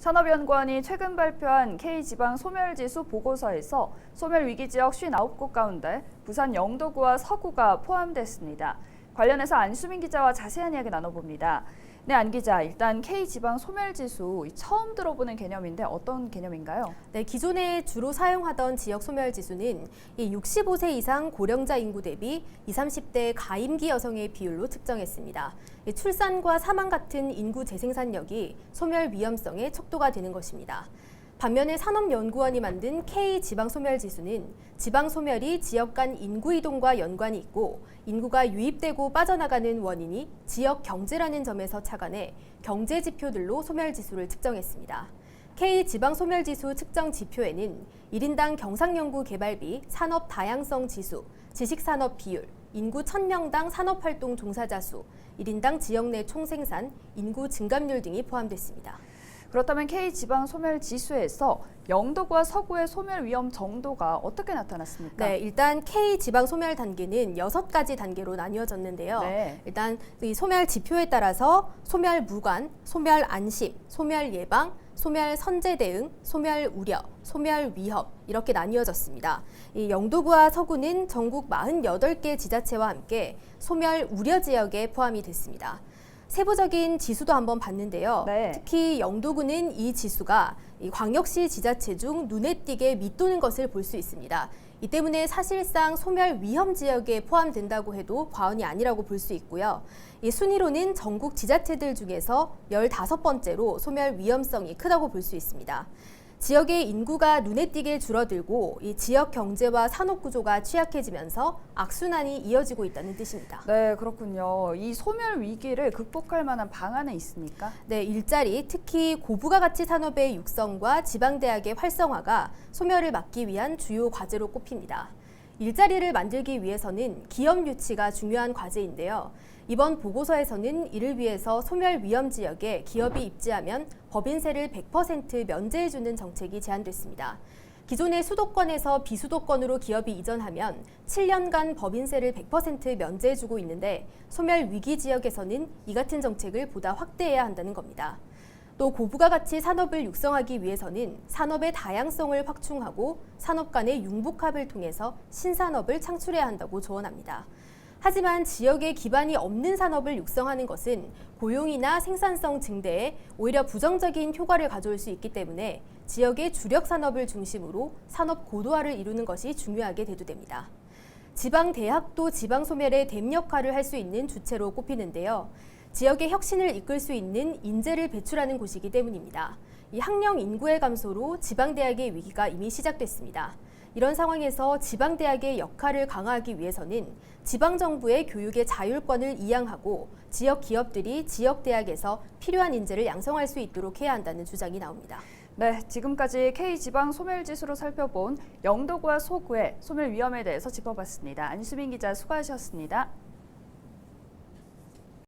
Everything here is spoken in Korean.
산업연구원이 최근 발표한 K지방 소멸지수 보고서에서 소멸위기 지역 59곳 가운데 부산 영도구와 서구가 포함됐습니다. 관련해서 안수민 기자와 자세한 이야기 나눠봅니다. 네, 안 기자, 일단 K지방 소멸지수 처음 들어보는 개념인데 어떤 개념인가요? 네, 기존에 주로 사용하던 지역 소멸지수는 65세 이상 고령자 인구 대비 20, 30대 가임기 여성의 비율로 측정했습니다. 출산과 사망 같은 인구 재생산력이 소멸 위험성의 척도가 되는 것입니다. 반면에 산업연구원이 만든 K지방소멸지수는 지방소멸이 지역 간 인구 이동과 연관이 있고 인구가 유입되고 빠져나가는 원인이 지역 경제라는 점에서 착안해 경제 지표들로 소멸지수를 측정했습니다. K지방소멸지수 측정 지표에는 1인당 경상연구 개발비, 산업 다양성 지수, 지식산업 비율, 인구 1000명당 산업활동 종사자 수, 1인당 지역 내 총생산, 인구 증감률 등이 포함됐습니다. 그렇다면 K지방소멸지수에서 영도구와 서구의 소멸 위험 정도가 어떻게 나타났습니까? 네, 일단 K지방소멸 단계는 6가지 단계로 나뉘어졌는데요. 네. 일단 이 소멸 지표에 따라서 소멸 무관, 소멸 안심, 소멸 예방, 소멸 선제 대응, 소멸 우려, 소멸 위협 이렇게 나뉘어졌습니다. 이 영도구와 서구는 전국 48개 지자체와 함께 소멸 우려 지역에 포함이 됐습니다. 세부적인 지수도 한번 봤는데요. 네. 특히 영도구는 이 지수가 이 광역시 지자체 중 눈에 띄게 밑도는 것을 볼 수 있습니다. 이 때문에 사실상 소멸 위험 지역에 포함된다고 해도 과언이 아니라고 볼 수 있고요. 이 순위로는 전국 지자체들 중에서 15번째로 소멸 위험성이 크다고 볼 수 있습니다. 지역의 인구가 눈에 띄게 줄어들고 이 지역 경제와 산업 구조가 취약해지면서 악순환이 이어지고 있다는 뜻입니다. 네, 그렇군요. 이 소멸 위기를 극복할 만한 방안은 있습니까? 네, 일자리, 특히 고부가 가치 산업의 육성과 지방대학의 활성화가 소멸을 막기 위한 주요 과제로 꼽힙니다. 일자리를 만들기 위해서는 기업 유치가 중요한 과제인데요. 이번 보고서에서는 이를 위해서 소멸 위험 지역에 기업이 입지하면 법인세를 100% 면제해주는 정책이 제안됐습니다. 기존의 수도권에서 비수도권으로 기업이 이전하면 7년간 법인세를 100% 면제해주고 있는데 소멸 위기 지역에서는 이 같은 정책을 보다 확대해야 한다는 겁니다. 또 고부가 가치 산업을 육성하기 위해서는 산업의 다양성을 확충하고 산업 간의 융복합을 통해서 신산업을 창출해야 한다고 조언합니다. 하지만 지역에 기반이 없는 산업을 육성하는 것은 고용이나 생산성 증대에 오히려 부정적인 효과를 가져올 수 있기 때문에 지역의 주력 산업을 중심으로 산업 고도화를 이루는 것이 중요하게 대두됩니다. 지방 대학도 지방 소멸의 댐 역할을 할 수 있는 주체로 꼽히는데요. 지역의 혁신을 이끌 수 있는 인재를 배출하는 곳이기 때문입니다. 이 학령 인구의 감소로 지방대학의 위기가 이미 시작됐습니다. 이런 상황에서 지방대학의 역할을 강화하기 위해서는 지방정부의 교육의 자율권을 이양하고 지역 기업들이 지역대학에서 필요한 인재를 양성할 수 있도록 해야 한다는 주장이 나옵니다. 네, 지금까지 K지방 소멸지수로 살펴본 영도구와 서구의 소멸 위험에 대해서 짚어봤습니다. 안수민 기자 수고하셨습니다.